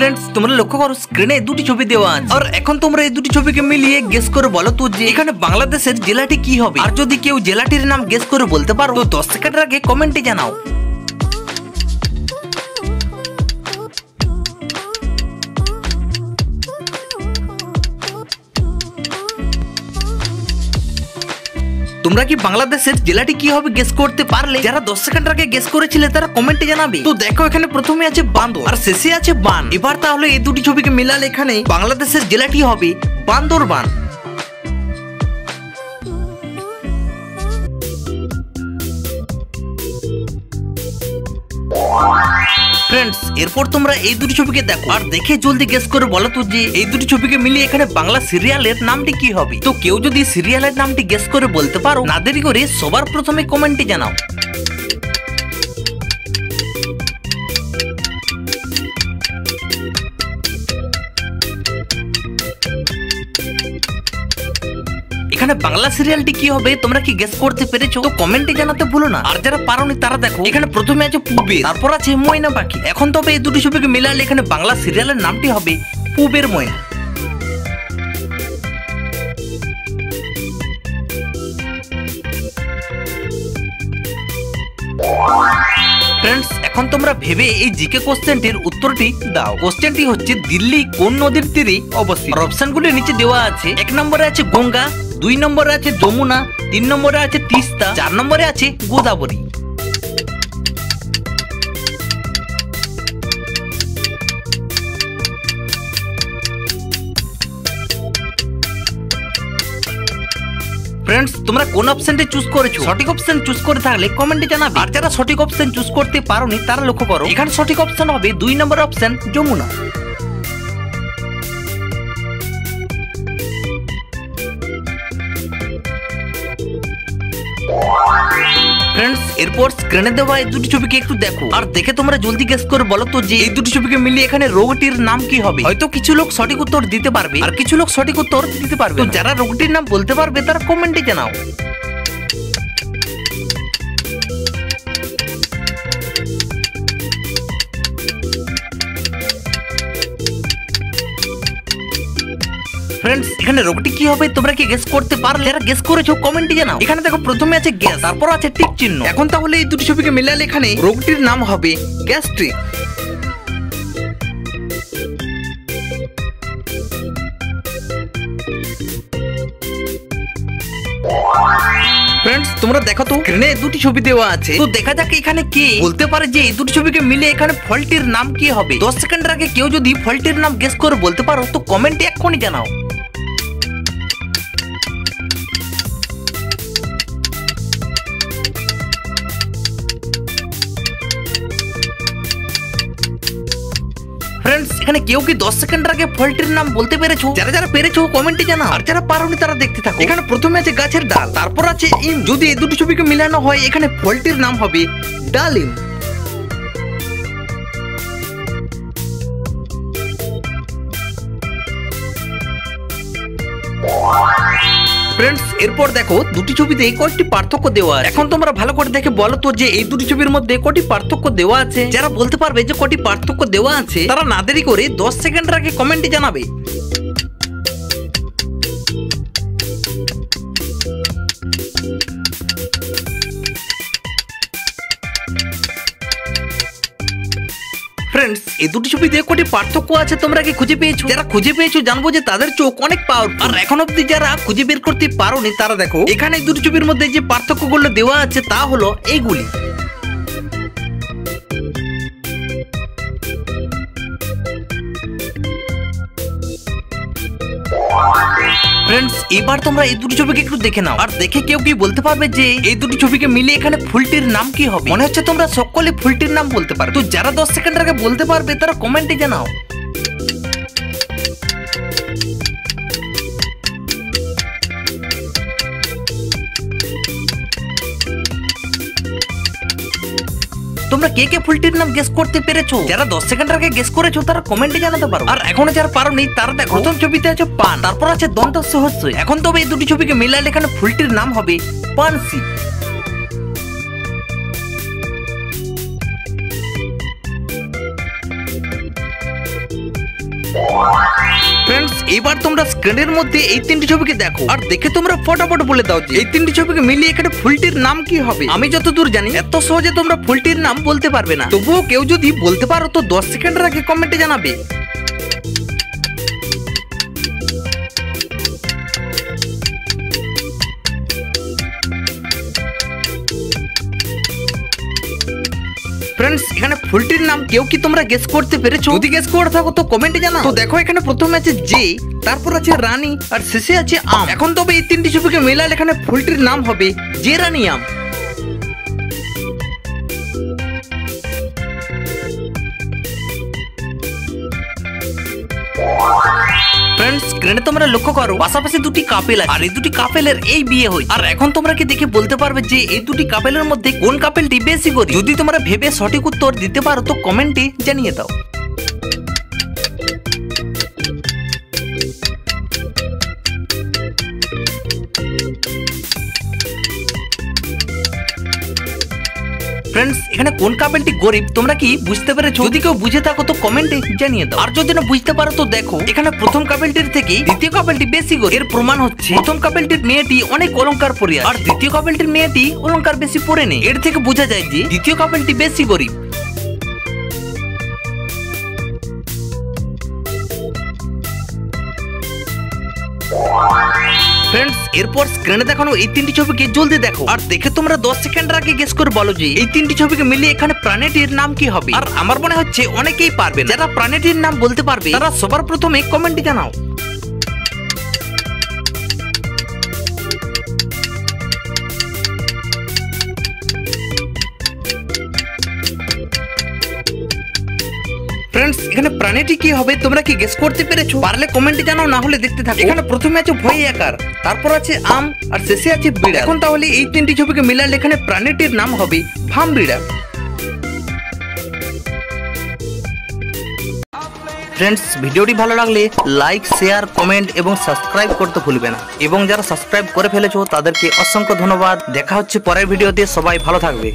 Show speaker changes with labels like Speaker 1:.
Speaker 1: Friends তোমরা লক্ষ্য করো স্ক্রিনে দুটি ছবি দেওয়া আছে আর এখন তোমরা এই দুটি ছবিকে মিলিয়ে গেস করে বলো তো যে এখানে বাংলাদেশের জেলাটি কি হবে। আর যদি কেউ জেলাটির নাম গেস করে বলতে পারো তো 10 সেকেন্ডের আগে কমেন্টে জানাও। তোমরা কি বাংলাদেশের জেলাটি কি হবে গেস করতে পারলে? যারা 10 সেকেন্ড আগে গেস করেছিলে তারা কমেন্টে জানাবে। তো দেখো এখানে প্রথমে আছে বান্দর আর শেষে আছে বান। এবার তাহলে এই দুটি ছবিকে মিলালে এখানে বাংলাদেশের জেলাটি হবে বান্দরবান। फ्रेंड्स এরপর তোমরা এই দুটি ছবিকে দেখো আর দেখে জলদি গেস করে বলো তো যে এই দুটি ছবিকে মিলিয়ে এখানে বাংলা সিরিয়ালের নামটি কি হবে। তো কেউ যদি সিরিয়ালের নামটি গেস করে বলতে পারো না দেরি করে সবার প্রথমে কমেন্টে জানাও। এখানে বাংলা সিরিয়ালটি কি হবে তোমরা কি গেস করতে পেরেছো? তো কমেন্টে জানাতে ভুলো না। আর যারা পারোনি তারা দেখো এখানে প্রথমে আছে পূবের, তারপর আছে ময়না পাখি। এখন তবে এই দুটি ছবিকে মিলালে এখানে বাংলা সিরিয়ালের নামটি হবে পূবের ময়না। फ्रेंड्स এখন তোমরা ভেবে এই জিকে কোশ্চেনটির উত্তরটি দাও। কোশ্চেনটি হচ্ছে দিল্লি কোন নদীর তীরে অবস্থিত? আর অপশনগুলি নিচে দেওয়া আছে। 1 নম্বরে আছে গঙ্গা, 2 নম্বরে আছে যমুনা, 3 নম্বরে আছে তিস্তা, 4 নম্বরে আছে গোদাবরী। फ्रेंड्स তোমরা কোন অপশনটি চুজ করেছো? সঠিক অপশন চুজ করে থাকলে কমেন্টে জানাবে। আর যারা সঠিক অপশন চুজ করতে পারোনি তারা লক্ষ্য করো এখানে সঠিক অপশন হবে 2 নম্বর অপশন যমুনা। फ्रेंड्स এরপর স্ক্রিনে দেওয়া এই দুটি ছবিকে একটু দেখো আর দেখে তোমরা জলদি গেস করে বলো তো যে এই দুটি ছবিকে মিলিয়ে এখানে রোগটির নাম কি হবে। হয়তো কিছু লোক সঠিক উত্তর দিতে পারবে আর কিছু লোক সঠিক উত্তর দিতে পারবে। তো যারা রোগটির নাম বলতে পারবে তারা কমেন্টে জানাও। फ्रेंड्स এখানে রোগটি কি হবে তোমরা কি গেস করতে পারলে? যারা গেস করেছো কমেন্টে জানাও। এখানে দেখো প্রথমে আছে গ্যাস, তারপর আছে টিক চিহ্ন। এখন তাহলে এই দুটি ছবিকে মিলালে এখানে রোগটির নাম হবে গ্যাস্ট্রিক। फ्रेंड्स তোমরা দেখো তো স্ক্রিনে দুটি ছবি দেওয়া আছে। তো দেখা যাক এখানে কে বলতে পারে যে এই দুটি ছবিকে মিলে এখানে ফলটির নাম কি হবে। 10 সেকেন্ডের আগে কেউ যদি ফলটির নাম গেস করে বলতে পারো তো কমেন্টে এক্ষুনি জানাও। फ्रेंड्स এখানে কেউ কি 10 সেকেন্ডের আগে ফলটির নাম বলতে পেরেছো? যারা যারা পেরেছো কমেন্টে জানাও। আর যারা পারোনি তারা দেখতে থাকো। এখানে প্রথমে আছে গাছের ডাল, তারপর আছে ইম। যদি এই দুটি ছবিকে মিলানো হয় এখানে ফলটির নাম হবে ডালিম। फ्रेंड्स এরপর দেখো দুটি ছবিতে কয়টি পার্থক্য দেওয়া আছে। এখন তোমরা ভালো করে দেখে বলো তো যে এই দুটি ছবির মধ্যে কয়টি পার্থক্য দেওয়া আছে। যারা বলতে পারবে যে কয়টি পার্থক্য দেওয়া আছে তারা না দেরি করে 10 সেকেন্ডের আগে কমেন্টে জানাবে। फ्रेंड्स এই দুটি ছবিতে কয়টি পার্থক্য আছে তোমরা কি খুঁজে পেয়েছো? যারা খুঁজে পেয়েছো জানবো যে তাদের চোখ অনেক পাওয়ারফুল। আর এখন অবধি যারা খুঁজে বের করতে পারোনি তারা দেখো এখানে এই দুটি ছবির মধ্যে যে পার্থক্যগুলো দেওয়া আছে তা হলো এইগুলি। फ्रेंड्स এবার তোমরা এই দুটি ছবিকে একটু দেখে নাও আর দেখে কেউ কি বলতে পারবে যে এই দুটি ছবিকে মিলে এখানে ফুলটির নাম কি হবে। মনে হচ্ছে তোমরা সকলে ফুলটির নাম বলতে পারবে। তো যারা 10 সেকেন্ড আগে বলতে পারবে তারা কমেন্টে জানাও। তোমরা কে কে ফুলটির নাম গেস করতে পেরেছো? যারা 10 সেকেন্ড আগে গেস করেছো তারা কমেন্টে জানাতে পারো। আর এখনো যারা পারোনি তারা দেখো প্রথম ছবিতে আছে পান, তারপর আছে দন্ত সহস্র। এখন তবে এই দুটি ছবিকে মিলালে এখানে ফুলটির নাম হবে পানসি। ফ্রেন্ডস, এবার তোমরা স্ক্রিনের মধ্যে এই তিনটি ছবিকে দেখো আর দেখে তোমরা ফটাফট বলে দাও যে এই তিনটি ছবিকে মিলিয়ে এখানে ফুলটির নাম কি হবে। আমি যতদূর জানি এত সহজে তোমরা ফুলটির নাম বলতে পারবে না, তবুও কেউ যদি বলতে পারো তো 10 সেকেন্ডের আগে কমেন্টে জানাবে। ফ্রেন্ডস, এখানে ফুলটির নাম কেউ কি তোমরা গেস করতে পেরেছো? যদি গেস করে থাকো তো কমেন্টে জানাও। তো দেখো এখানে প্রথমে আছে জে, তারপর আছে রানী আর শেষে আছে আম। এখন তবে এই তিনটি ছবিকে মেলালে এখানে ফুলটির নাম হবে জে রানী আম। ফ্রেন্ডস, স্ক্রিনে তোমরা লক্ষ্য করো পাশাপাশি দুটি কাপেল আছে আর এই দুটি কাপেলের এই বিয়ে হয়েছে। আর এখন তোমরা কি দেখে বলতে পারবে যে এই দুটি কাপেলের মধ্যে কোন কাপেলটি বেশি গরিব? যদি তোমরা ভেবে সঠিক উত্তর দিতে পারো তো কমেন্টে জানিয়ে দাও। ফ্রেন্ডস, এখানে কোন কাপেলটি গরিব তোমরা কি বুঝতে পেরেছো? যদি কেউ বুঝে থাকো তো কমেন্টে জানিয়ে দাও। আর যদি না বুঝতে পারো তো দেখো এখানে প্রথম কাপেলটির থেকে দ্বিতীয় কাপেলটি বেশি গরিব। এর প্রমাণ হচ্ছে প্রথম কাপেলটির মেয়েটি অনেক অলংকার পরে আছে আর দ্বিতীয় কাপেলটির মেয়েটি অলংকার বেশি পরে নেই। এর থেকে বোঝা যায় যে দ্বিতীয় কাপেলটি বেশি গরিব। ফ্রেন্ডস, এরপর স্ক্রিনে দেখানো এই তিনটি ছবিকে জলদি দেখো আর দেখে তোমরা 10 সেকেন্ডের আগে গেস করে বলো যে এই তিনটি ছবিকে মিলিয়ে এখানে প্রাণীটির নাম কি হবে। আর আমার মনে হচ্ছে অনেকেই পারবে। যারা প্রাণীটির নাম বলতে পারবে তারা সবার প্রথমে কমেন্টে জানাও। ফ্রেন্ডস, এখানে প্রাণীটি কি হবে তোমরা কি গেস করতে পেরেছো? পারলে কমেন্টে জানাও, না হলে দেখতে থাকো। এখানে প্রথমে আছে ভয়ে আকার, তারপর আছে আম আর শেষে আছে বিড়াল। এখন তাহলে এই তিনটি ছবিকে মিলালে এখানে প্রাণীটির নাম হবে ভাম বিড়াল। ফ্রেন্ডস, ভিডিওটি ভালো লাগলে লাইক, শেয়ার, কমেন্ট এবং সাবস্ক্রাইব করতে ভুলবে না। এবং যারা সাবস্ক্রাইব করে ফেলেছো তাদেরকে অসংখ্য ধন্যবাদ। দেখা হচ্ছে পরের ভিডিওতে। সবাই ভালো থাকবে।